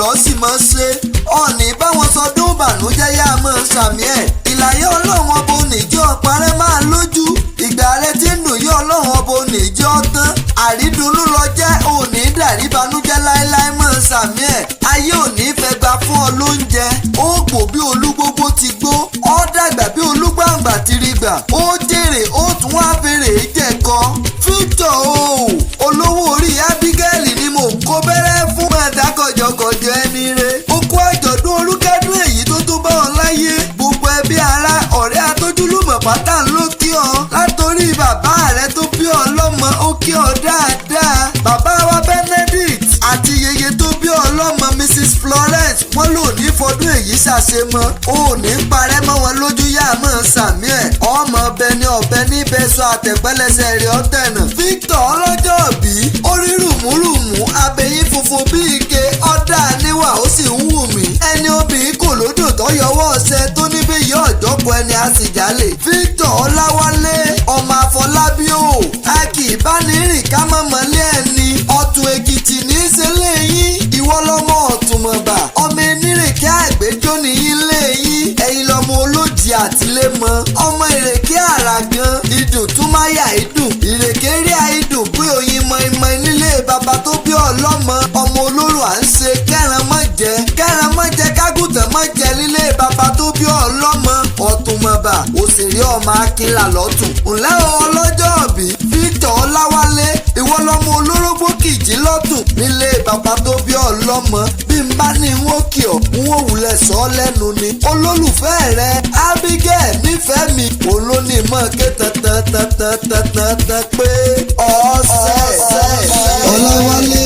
lọ́ọ́ sì mọ́ ṣe ọ̀nì báwọn sọdún ìbànújẹ́ yá mọ́ sàmì ẹ̀ ìlàyé ọlọ́run ọba oníjẹ́ ọ̀parẹ́ máa lójú ìgbà rẹ tí ń dùn yí ọlọ́run ọba oníjẹ́ ọ̀tán àrídùnnú lọ jẹ́ òní dàrí banújẹ́ láéláé mọ́ sàmì ẹ̀ ayé òní fẹ́ gba fún ọ lóúnjẹ ó gbò bí olúgbógbó ti gbó ó dàgbà bí olúgbàǹgbà ti rí gbà ó jèrè ó tún wá fèrè jẹ̀kọ Victor olówó orí Abigail ni mò ń kó bẹ́rẹ́ fún ẹ̀dá kọjọkọjọ ẹni re ó kó àjọ̀dún olúkẹ́dùn èyí tó tó bá ọ láyé gbogbo ẹbí ará ọ̀rẹ́ atójúlùmọ̀ pátá ló kí ọ látòrí bàbá rẹ tó bí ọ lọ́mọ ó kí ọ dáadáa bàbá wa Benedict àti yeye tó bí ọ lọ́mọ Mrs Florence wọ́n lò ní fọdún èyí ṣàṣemọ́ ò ní parẹ́ mọ́ wọn lójú yá mọ́ sàmì ẹ̀ ọmọ ọbẹ̀ ní ọbẹ̀ níbẹ̀ sọ àtẹ̀pẹ́lẹsẹ̀ rẹ̀ ọ̀tẹ̀nà Victor ọlọ́jọ́ bí orí rùmúrùmú abẹ́yín funfun bí ike ọ̀dà níwà ó sì ń wù mí ẹni obìnrin kò lódò tó yọwọ́ ọ̀sẹ̀ tó níbi ìyá ọ̀jọ́pọ̀ ẹni àsìjálè Victor Ọláwálé ọmọ Àfọlábí o a kì í bá ní rìn ká mọ̀mọ́lé ẹni ọ̀tún Èkìtì ní í ṣe léyìn ìwọ lọ́mọ ọ̀túnmọ̀bà ọmọ enírèké àgbéjọ́ nìyí léyìn ẹ̀yin lọ́mọ olójì àtìlémọ́ ọmọ ìrèké àrà gan ìdùn tún máa yà ìdùn ìrèké rí àìdùn pé oyin mọ̀ìmọ̀ nílé bàbá tó bí ọlọ́mọ ọmọ olóró à ń ṣe kẹ́ran mọ́ jẹ kágùtàn mọ́ jẹ nílé bàbá tó bí ọlọ́mọ ọ̀túnmọ̀bà òṣèré ọmọ akínlá lọ́tún ńlẹ́ ọlọ́jọ́ bí Victor Ọláwálé ìwọ lọ́mọ olórógbó kìjì lọ́tún nílé bàbá tó bí ọlọ́mọ bí n bá ní wọ́n kì ọ́ wọ́n wulẹ̀ sọ ọ́ lẹ́nu ni olólùfẹ́ rẹ Abigail nífẹ̀ẹ́ mi olónímọ̀ ké tán pé ọ̀sẹ̀ Ọláwálé